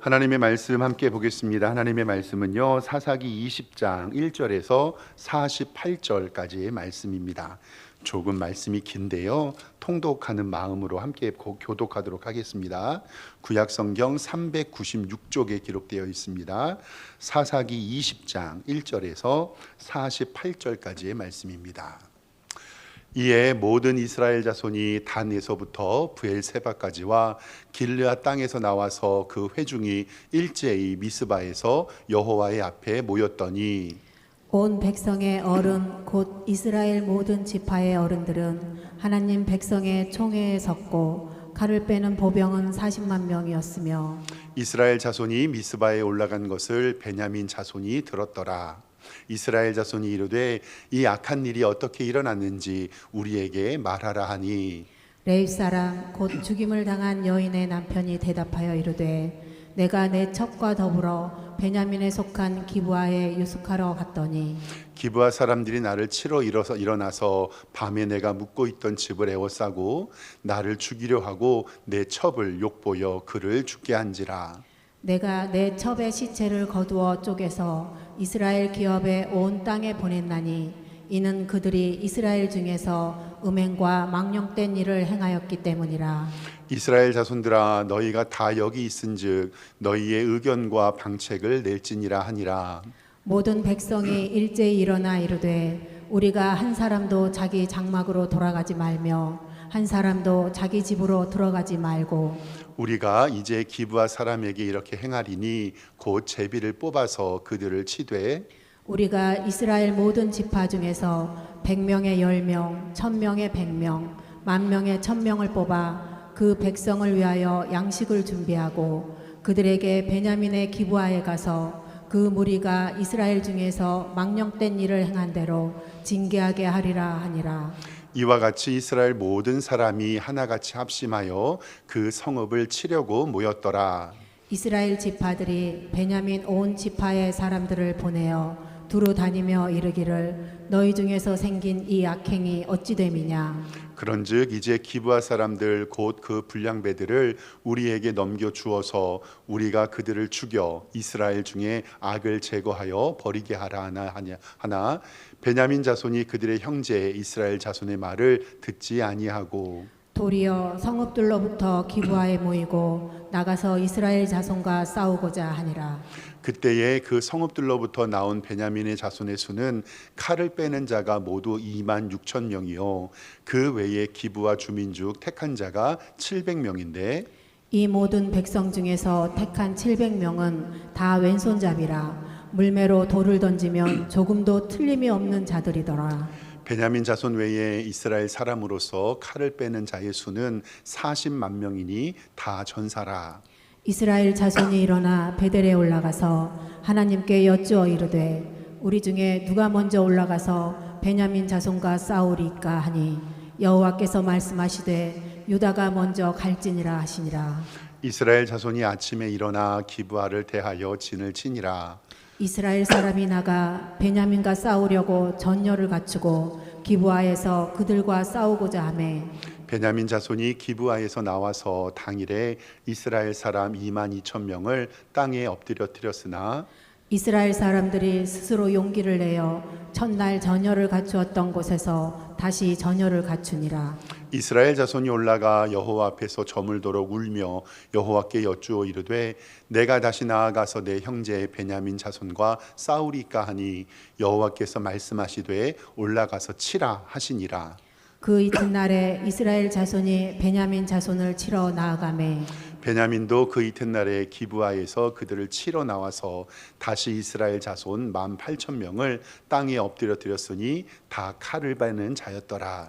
하나님의 말씀 함께 보겠습니다. 하나님의 말씀은요, 사사기 20장 1절에서 48절까지의 말씀입니다. 조금 말씀이 긴데요, 통독하는 마음으로 함께 교독하도록 하겠습니다. 구약성경 396쪽에 기록되어 있습니다. 사사기 20장 1절에서 48절까지의 말씀입니다. 이에 모든 이스라엘 자손이 단에서부터 브엘세바까지와 길르앗 땅에서 나와서 그 회중이 일제히 미스바에서 여호와의 앞에 모였더니 온 백성의 어른 곧 이스라엘 모든 지파의 어른들은 하나님 백성의 총회에 섰고 칼을 빼는 보병은 40만 명이었으며 이스라엘 자손이 미스바에 올라간 것을 베냐민 자손이 들었더라. 이스라엘 자손이 이르되 이 악한 일이 어떻게 일어났는지 우리에게 말하라 하니 레위 사람 곧 죽임을 당한 여인의 남편이 대답하여 이르되 내가 내 첩과 더불어 베냐민에 속한 기브아에 유숙하러 갔더니 기브아 사람들이 나를 치러 일어나서 밤에 내가 묵고 있던 집을 에워싸고 나를 죽이려 하고 내 첩을 욕보여 그를 죽게 한지라. 내가 내 첩의 시체를 거두어 쪼개서 이스라엘 기업의 온 땅에 보냈나니 이는 그들이 이스라엘 중에서 음행과 망령된 일을 행하였기 때문이라. 이스라엘 자손들아 너희가 다 여기 있은즉 너희의 의견과 방책을 낼지니라 하니라. 모든 백성이 일제히 일어나 이르되 우리가 한 사람도 자기 장막으로 돌아가지 말며 한 사람도 자기 집으로 들어가지 말고 우리가 이제 기브아 사람에게 이렇게 행하리니 곧 제비를 뽑아서 그들을 치되 우리가 이스라엘 모든 지파 중에서 100명의 10명, 1000명의 100명, 10,000명의 1000명을 뽑아 그 백성을 위하여 양식을 준비하고 그들에게 베냐민의 기브아에 가서 그 무리가 이스라엘 중에서 망령된 일을 행한 대로 징계하게 하리라 하니라. 이와 같이 이스라엘 모든 사람이 하나같이 합심하여 그 성읍을 치려고 모였더라. 이스라엘 지파들이 베냐민 온 지파의 사람들을 보내어 두루 다니며 이르기를 너희 중에서 생긴 이 악행이 어찌 됨이냐. 그런즉 이제 기브아 사람들 곧 그 불량배들을 우리에게 넘겨 주어서 우리가 그들을 죽여 이스라엘 중에 악을 제거하여 버리게 하라 하나 베냐민 자손이 그들의 형제 이스라엘 자손의 말을 듣지 아니하고 도리어 성읍들로부터 기브아에 모이고 나가서 이스라엘 자손과 싸우고자 하니라. 그때에 그 성읍들로부터 나온 베냐민의 자손의 수는 칼을 빼는 자가 모두 26,000명이요 그 외에 기브아 주민 중 택한 자가 700명인데 이 모든 백성 중에서 택한 700명은 다 왼손잡이라 물매로 돌을 던지면 조금도 틀림이 없는 자들이더라. 베냐민 자손 외에 이스라엘 사람으로서 칼을 빼는 자의 수는 40만 명이니 다 전사라. 이스라엘 자손이 일어나 베델에 올라가서 하나님께 여쭈어 이르되 우리 중에 누가 먼저 올라가서 베냐민 자손과 싸우리까 하니 여호와께서 말씀하시되 유다가 먼저 갈지니라 하시니라. 이스라엘 자손이 아침에 일어나 기브아를 대하여 진을 치니라. 이스라엘 사람이 나가 베냐민과 싸우려고 전열을 갖추고 기브아에서 그들과 싸우고자 하매 베냐민 자손이 기브아에서 나와서 당일에 이스라엘 사람 22,000명을 땅에 엎드려뜨렸으나 이스라엘 사람들이 스스로 용기를 내어 첫날 전열을 갖추었던 곳에서 다시 전열을 갖추니라. 이스라엘 자손이 올라가 여호와 앞에서 저물도록 울며 여호와께 여쭈어 이르되 내가 다시 나아가서 내 형제 베냐민 자손과 싸우리까 하니 여호와께서 말씀하시되 올라가서 치라 하시니라. 그 이튿날에 이스라엘 자손이 베냐민 자손을 치러 나아가매 베냐민도 그 이튿날에 기브아에서 그들을 치러 나와서 다시 이스라엘 자손 18,000명을 땅에 엎드려뜨렸으니 다 칼을 베는 자였더라.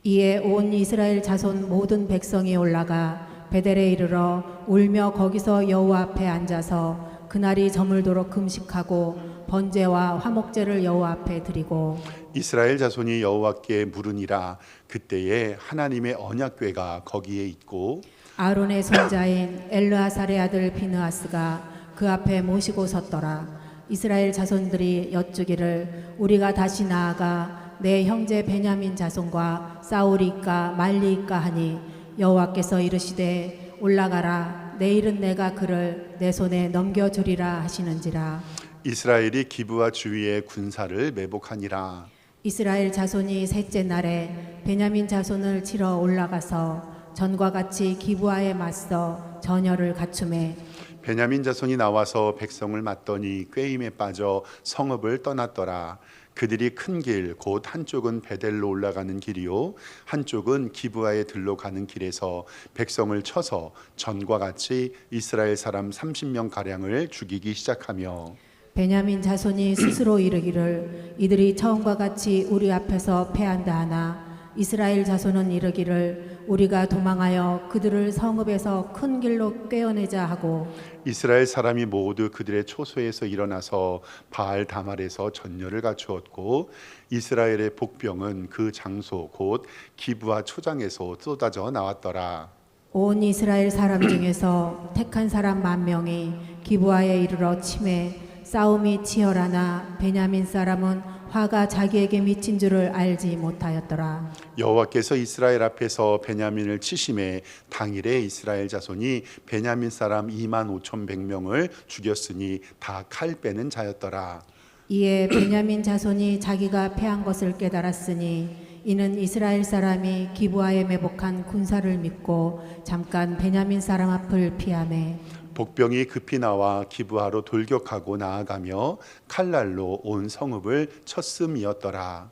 이에 온 이스라엘 자손 모든 백성이 올라가 베델에 이르러 울며 거기서 여호와 앞에 앉아서 그날이 저물도록 금식하고 번제와 화목제를 여호와 앞에 드리고 이스라엘 자손이 여호와께 물으니라. 그때에 하나님의 언약궤가 거기에 있고 아론의 손자인 엘르아살의 아들 비느하스가 그 앞에 모시고 섰더라. 이스라엘 자손들이 여쭈기를 우리가 다시 나아가 내 형제 베냐민 자손과 싸우리까 말리까 하니 여호와께서 이르시되 올라가라 내일은 내가 그를 내 손에 넘겨주리라 하시는지라. 이스라엘이 기브와 주위의 군사를 매복하니라. 이스라엘 자손이 셋째 날에 베냐민 자손을 치러 올라가서 전과 같이 기브아에 맞서 전열을 갖추매 베냐민 자손이 나와서 백성을 맞더니 꾀임에 빠져 성읍을 떠났더라. 그들이 큰 길 곧 한쪽은 베델로 올라가는 길이요 한쪽은 기브아에 들로 가는 길에서 백성을 쳐서 전과 같이 이스라엘 사람 30명 가량을 죽이기 시작하며 베냐민 자손이 스스로 이르기를 이들이 처음과 같이 우리 앞에서 패한다 하나 이스라엘 자손은 이르기를 우리가 도망하여 그들을 성읍에서 큰 길로 꿰어내자 하고 이스라엘 사람이 모두 그들의 초소에서 일어나서 바알 다말에서 전열을 갖추었고 이스라엘의 복병은 그 장소 곧 기브아 초장에서 쏟아져 나왔더라. 온 이스라엘 사람 중에서 택한 사람 10,000명이 기브아에 이르러 치매 싸움이 치열하나 베냐민 사람은 화가 자기에게 미친 줄을 알지 못하였더라. 여호와께서 이스라엘 앞에서 베냐민을 치심에 당일에 이스라엘 자손이 베냐민 사람 25,100명을 죽였으니 다 칼 빼는 자였더라. 이에 베냐민 자손이 자기가 패한 것을 깨달았으니 이는 이스라엘 사람이 기브아에 매복한 군사를 믿고 잠깐 베냐민 사람 앞을 피하매 복병이 급히 나와 기브아로 돌격하고 나아가며 칼날로 온 성읍을 쳤음이었더라.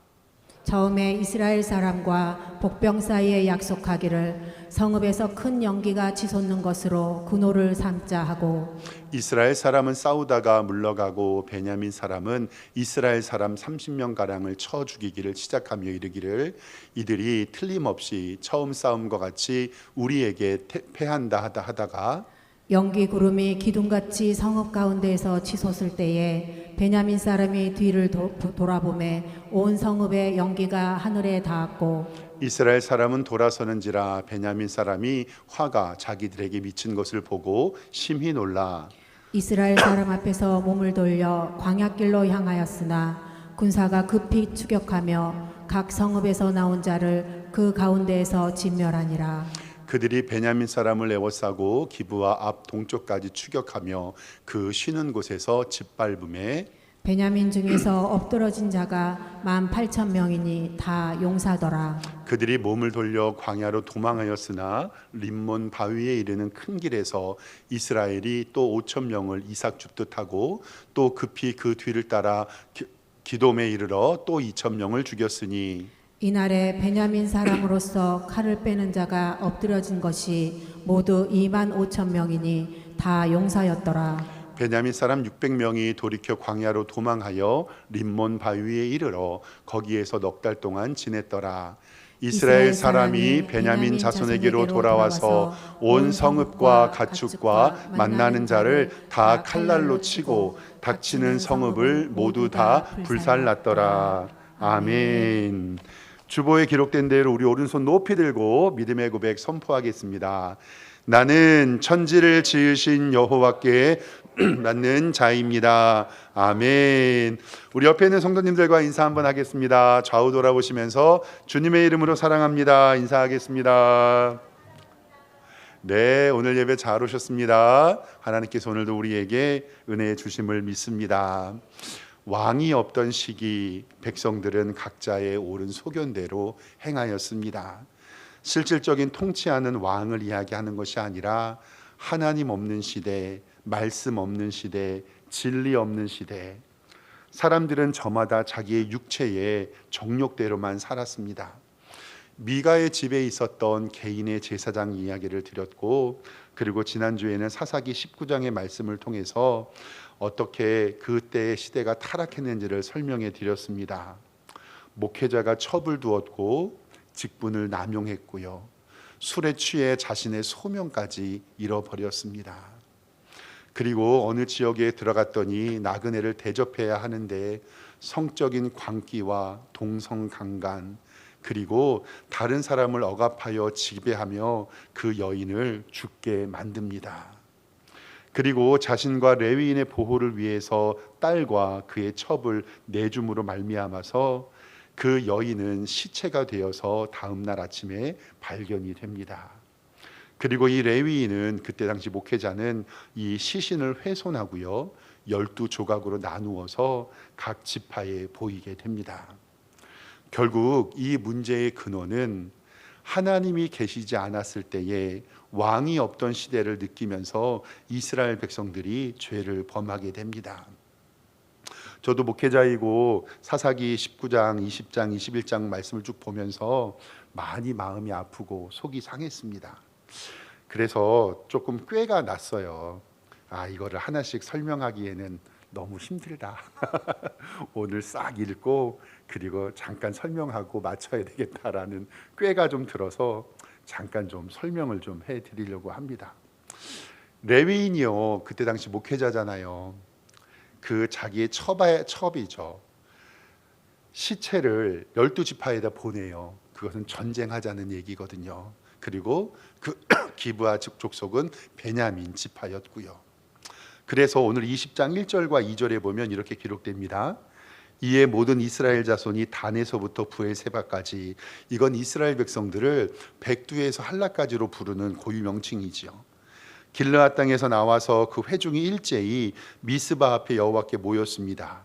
처음에 이스라엘 사람과 복병 사이에 약속하기를 성읍에서 큰 연기가 치솟는 것으로 군호를 삼자 하고 이스라엘 사람은 싸우다가 물러가고 베냐민 사람은 이스라엘 사람 30명 가량을 쳐 죽이기를 시작하며 이르기를 이들이 틀림없이 처음 싸움과 같이 우리에게 패한다 하다가 연기 구름이 기둥같이 성읍 가운데에서 치솟을 때에 베냐민 사람이 뒤를 돌아보매 온 성읍의 연기가 하늘에 닿았고 이스라엘 사람은 돌아서는지라 베냐민 사람이 화가 자기들에게 미친 것을 보고 심히 놀라 이스라엘 사람 앞에서 몸을 돌려 광야길로 향하였으나 군사가 급히 추격하며 각 성읍에서 나온 자를 그 가운데에서 진멸하니라. 그들이 베냐민 사람을 에워싸고 기브아 앞 동쪽까지 추격하며 그 쉬는 곳에서 짓밟음에 베냐민 중에서 엎드러진 자가 18,000명이니 다 용사더라. 그들이 몸을 돌려 광야로 도망하였으나 림몬 바위에 이르는 큰 길에서 이스라엘이 또 5,000명을 이삭 줍듯 하고 또 급히 그 뒤를 따라 기돔에 이르러 또 2,000명을 죽였으니 이날에 베냐민 사람으로서 칼을 빼는 자가 엎드려진 것이 모두 25,000명이니 다 용사였더라. 베냐민 사람 600명이 돌이켜 광야로 도망하여 림몬 바위에 이르러 거기에서 넉 달 동안 지냈더라. 이스라엘 사람이 베냐민 자손에게로 돌아와서 온 성읍과 가축과 만나는 자를 다 칼날로 치고 닥치는 성읍을 모두 다 불살랐더라. 아멘. 주보에 기록된 대로 우리 오른손 높이 들고 믿음의 고백 선포하겠습니다. 나는 천지를 지으신 여호와께 맞는 자입니다. 아멘. 우리 옆에 있는 성도님들과 인사 한번 하겠습니다. 좌우 돌아보시면서 주님의 이름으로 사랑합니다. 인사하겠습니다. 네, 오늘 예배 잘 오셨습니다. 하나님께서 오늘도 우리에게 은혜의 주심을 믿습니다. 왕이 없던 시기 백성들은 각자의 옳은 소견대로 행하였습니다. 실질적인 통치하는 왕을 이야기하는 것이 아니라 하나님 없는 시대, 말씀 없는 시대, 진리 없는 시대, 사람들은 저마다 자기의 육체의 정욕대로만 살았습니다. 미가의 집에 있었던 개인의 제사장 이야기를 드렸고, 그리고 지난주에는 사사기 19장의 말씀을 통해서 어떻게 그때의 시대가 타락했는지를 설명해 드렸습니다. 목회자가 첩을 두었고 직분을 남용했고요. 술에 취해 자신의 소명까지 잃어버렸습니다. 그리고 어느 지역에 들어갔더니 나그네를 대접해야 하는데 성적인 광기와 동성강간, 그리고 다른 사람을 억압하여 지배하며 그 여인을 죽게 만듭니다. 그리고 자신과 레위인의 보호를 위해서 딸과 그의 첩을 내줌으로 말미암아서 그 여인은 시체가 되어서 다음 날 아침에 발견이 됩니다. 그리고 이 레위인은 그때 당시 목회자는 이 시신을 훼손하고요, 12조각으로 나누어서 각 지파에 보이게 됩니다. 결국 이 문제의 근원은 하나님이 계시지 않았을 때에 왕이 없던 시대를 느끼면서 이스라엘 백성들이 죄를 범하게 됩니다. 저도 목회자이고 사사기 19장, 20장, 21장 말씀을 쭉 보면서 많이 마음이 아프고 속이 상했습니다. 그래서 조금 꾀가 났어요. 이거를 하나씩 설명하기에는 너무 힘들다. 오늘 싹 읽고 그리고 잠깐 설명하고 맞춰야 되겠다라는 꾀가 좀 들어서 잠깐 좀 설명을 좀 해드리려고 합니다. 레위인이요, 그때 당시 목회자잖아요. 그 자기의 첩이죠. 시체를 12지파에다 보내요. 그것은 전쟁하자는 얘기거든요. 그리고 그 기브아 족속은 베냐민 지파였고요. 그래서 오늘 20장 1절과 2절에 보면 이렇게 기록됩니다. 이에 모든 이스라엘 자손이 단에서부터 브엘세바까지, 이건 이스라엘 백성들을 백두에서 할라까지로 부르는 고유 명칭이지요. 길르앗 땅에서 나와서 그 회중이 일제히 미스바 앞에 여호와께 모였습니다.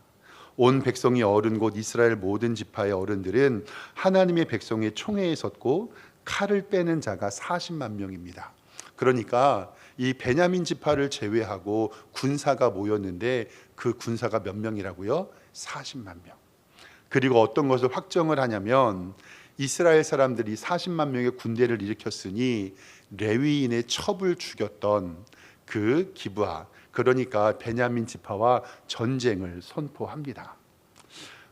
온 백성이 어른 곧 이스라엘 모든 지파의 어른들은 하나님의 백성의 총회에 섰고 칼을 빼는 자가 40만 명입니다. 그러니까 이 베냐민 지파를 제외하고 군사가 모였는데 그 군사가 몇 명이라고요? 40만 명. 그리고 어떤 것을 확정을 하냐면 이스라엘 사람들이 40만 명의 군대를 일으켰으니 레위인의 첩을 죽였던 그 기브아, 그러니까 베냐민 지파와 전쟁을 선포합니다.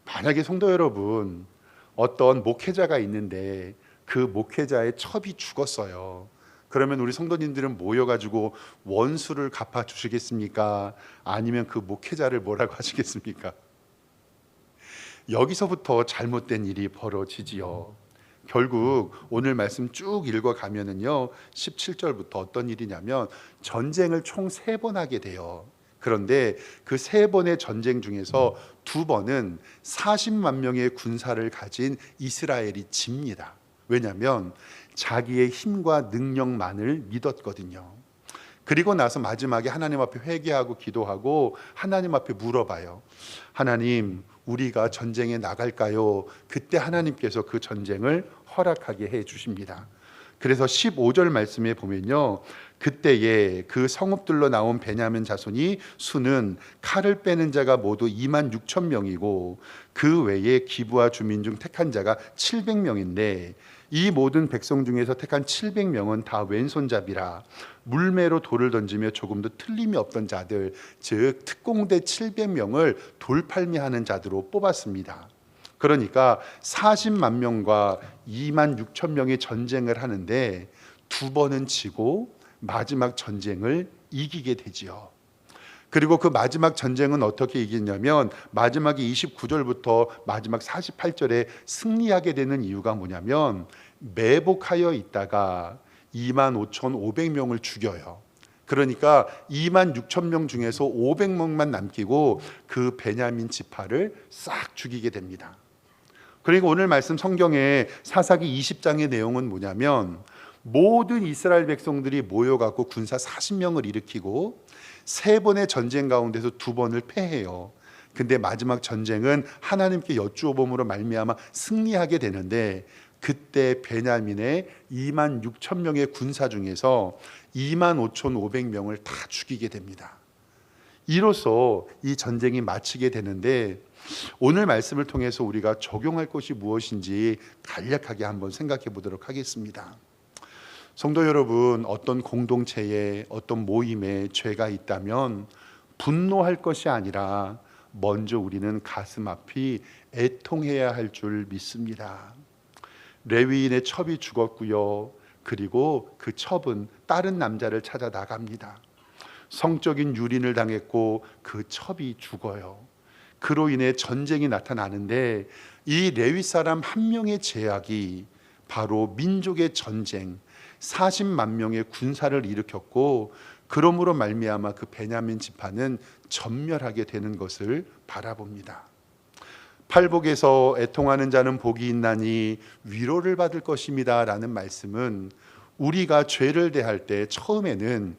만약에 성도 여러분, 어떤 목회자가 있는데 그 목회자의 첩이 죽었어요. 그러면 우리 성도님들은 모여가지고 원수를 갚아주시겠습니까? 아니면 그 목회자를 뭐라고 하시겠습니까? 여기서부터 잘못된 일이 벌어지지요. 결국 오늘 말씀 쭉 읽어가면은요, 17절부터 어떤 일이냐면 전쟁을 총 3번 하게 돼요. 그런데 그 3번의 전쟁 중에서 2번은 40만 명의 군사를 가진 이스라엘이 집니다. 왜냐하면 자기의 힘과 능력만을 믿었거든요. 그리고 나서 마지막에 하나님 앞에 회개하고 기도하고 하나님 앞에 물어봐요. 하나님, 우리가 전쟁에 나갈까요? 그때 하나님께서 그 전쟁을 허락하게 해 주십니다. 그래서 15절 말씀에 보면요, 그때에 그 성읍들로 나온 베냐민 자손이 수는 칼을 빼는 자가 모두 2만 6천 명이고 그 외에 기브아 주민 중 택한 자가 700명인데 이 모든 백성 중에서 택한 700명은 다 왼손잡이라 물매로 돌을 던지며 조금도 틀림이 없던 자들, 즉 특공대 700명을 돌팔매하는 자들로 뽑았습니다. 그러니까 40만 명과 2만 6천 명의 전쟁을 하는데 2번은 지고 마지막 전쟁을 이기게 되지요. 그리고 그 마지막 전쟁은 어떻게 이기냐면 마지막에 29절부터 마지막 48절에 승리하게 되는 이유가 뭐냐면 매복하여 있다가 25,500명을 죽여요. 그러니까 26,000명 중에서 500명만 남기고 그 베냐민 지파를 싹 죽이게 됩니다. 그리고 오늘 말씀 성경의 사사기 20장의 내용은 뭐냐면 모든 이스라엘 백성들이 모여갖고 군사 40명을 일으키고 3번의 전쟁 가운데서 2번을 패해요. 근데 마지막 전쟁은 하나님께 여쭈어봄으로 말미암아 승리하게 되는데 그때 베냐민의 2만 6천 명의 군사 중에서 2만 5,500명을 다 죽이게 됩니다. 이로써 이 전쟁이 마치게 되는데 오늘 말씀을 통해서 우리가 적용할 것이 무엇인지 간략하게 한번 생각해 보도록 하겠습니다. 성도 여러분, 어떤 공동체에 어떤 모임에 죄가 있다면 분노할 것이 아니라 먼저 우리는 가슴 아피 애통해야 할 줄 믿습니다. 레위인의 첩이 죽었고요. 그리고 그 첩은 다른 남자를 찾아 나갑니다. 성적인 유린을 당했고 그 첩이 죽어요. 그로 인해 전쟁이 나타나는데 이 레위 사람 한 명의 제약이 바로 민족의 전쟁, 40만 명의 군사를 일으켰고 그러므로 말미암아 그 베냐민 지파는 전멸하게 되는 것을 바라봅니다. 팔복에서 애통하는 자는 복이 있나니 위로를 받을 것입니다 라는 말씀은 우리가 죄를 대할 때 처음에는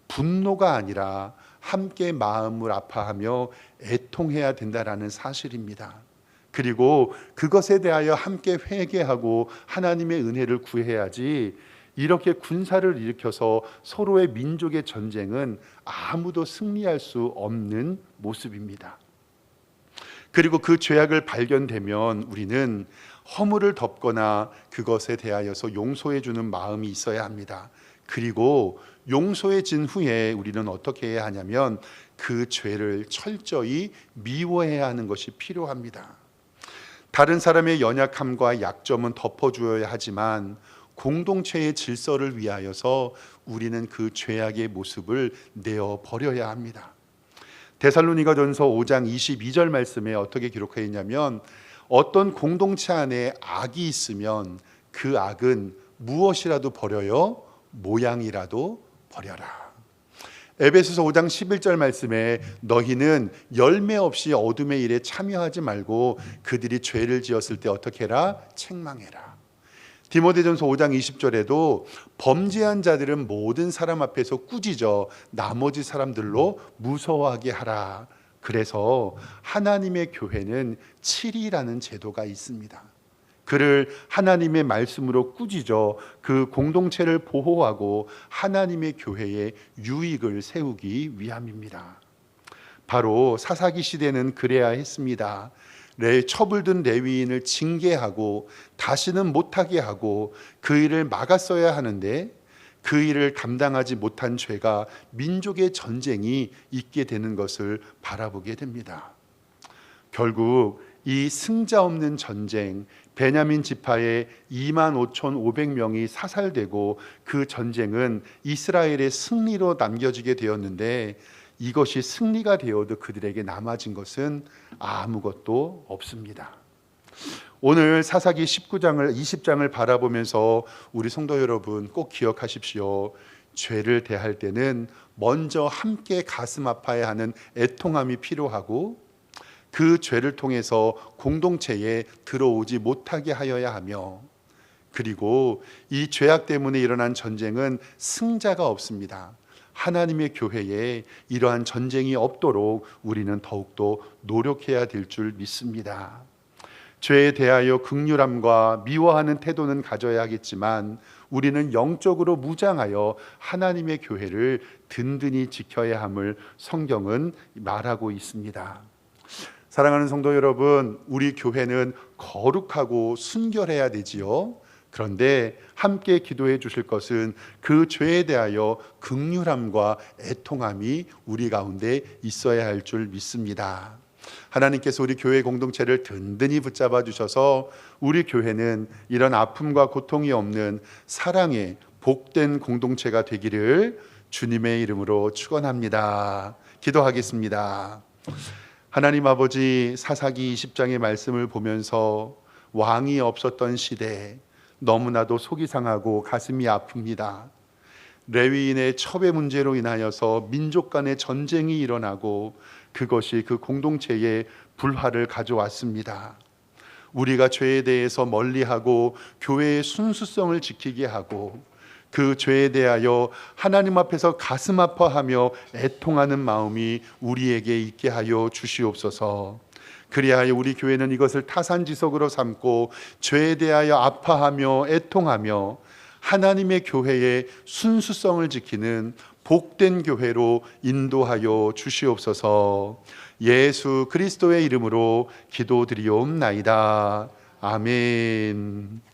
분노가 아니라 함께 마음을 아파하며 애통해야 된다라는 사실입니다. 그리고 그것에 대하여 함께 회개하고 하나님의 은혜를 구해야지, 이렇게 군사를 일으켜서 서로의 민족의 전쟁은 아무도 승리할 수 없는 모습입니다. 그리고 그 죄악을 발견되면 우리는 허물을 덮거나 그것에 대하여서 용서해 주는 마음이 있어야 합니다. 그리고 용서해진 후에 우리는 어떻게 해야 하냐면 그 죄를 철저히 미워해야 하는 것이 필요합니다. 다른 사람의 연약함과 약점은 덮어주어야 하지만 공동체의 질서를 위하여서 우리는 그 죄악의 모습을 내어 버려야 합니다. 데살로니가전서 5장 22절 말씀에 어떻게 기록하여 있냐면, 어떤 공동체 안에 악이 있으면 그 악은 무엇이라도 버려요, 모양이라도 버려라. 에베소서 5장 11절 말씀에 너희는 열매 없이 어둠의 일에 참여하지 말고 그들이 죄를 지었을 때 어떻게 해라? 책망해라. 디모데전서 5장 20절에도 범죄한 자들은 모든 사람 앞에서 꾸짖어 나머지 사람들로 무서워하게 하라. 그래서 하나님의 교회는 7이라는 제도가 있습니다. 그를 하나님의 말씀으로 꾸짖어 그 공동체를 보호하고 하나님의 교회의 유익을 세우기 위함입니다. 바로 사사기 시대는 그래야 했습니다. 처불든 레위인을 징계하고 다시는 못하게 하고 그 일을 막았어야 하는데, 그 일을 감당하지 못한 죄가 민족의 전쟁이 있게 되는 것을 바라보게 됩니다. 결국 이 승자 없는 전쟁, 베냐민 지파의 25,500명이 사살되고 그 전쟁은 이스라엘의 승리로 남겨지게 되었는데, 이것이 승리가 되어도 그들에게 남아진 것은 아무것도 없습니다. 오늘 사사기 19장을 20장을 바라보면서 우리 성도 여러분 꼭 기억하십시오. 죄를 대할 때는 먼저 함께 가슴 아파야 하는 애통함이 필요하고, 그 죄를 통해서 공동체에 들어오지 못하게 하여야 하며, 그리고 이 죄악 때문에 일어난 전쟁은 승자가 없습니다. 하나님의 교회에 이러한 전쟁이 없도록 우리는 더욱더 노력해야 될 줄 믿습니다. 죄에 대하여 긍휼함과 미워하는 태도는 가져야 하겠지만 우리는 영적으로 무장하여 하나님의 교회를 든든히 지켜야 함을 성경은 말하고 있습니다. 사랑하는 성도 여러분, 우리 교회는 거룩하고 순결해야 되지요. 그런데 함께 기도해 주실 것은 그 죄에 대하여 긍휼함과 애통함이 우리 가운데 있어야 할 줄 믿습니다. 하나님께서 우리 교회 공동체를 든든히 붙잡아 주셔서 우리 교회는 이런 아픔과 고통이 없는 사랑의 복된 공동체가 되기를 주님의 이름으로 축원합니다. 기도하겠습니다. 하나님 아버지, 사사기 20장의 말씀을 보면서 왕이 없었던 시대, 너무나도 속이 상하고 가슴이 아픕니다. 레위인의 첩의 문제로 인하여서 민족 간의 전쟁이 일어나고 그것이 그 공동체에 불화를 가져왔습니다. 우리가 죄에 대해서 멀리하고 교회의 순수성을 지키게 하고 그 죄에 대하여 하나님 앞에서 가슴 아파하며 애통하는 마음이 우리에게 있게 하여 주시옵소서. 그리하여 우리 교회는 이것을 타산지석으로 삼고 죄에 대하여 아파하며 애통하며 하나님의 교회의 순수성을 지키는 복된 교회로 인도하여 주시옵소서. 예수 그리스도의 이름으로 기도드리옵나이다. 아멘.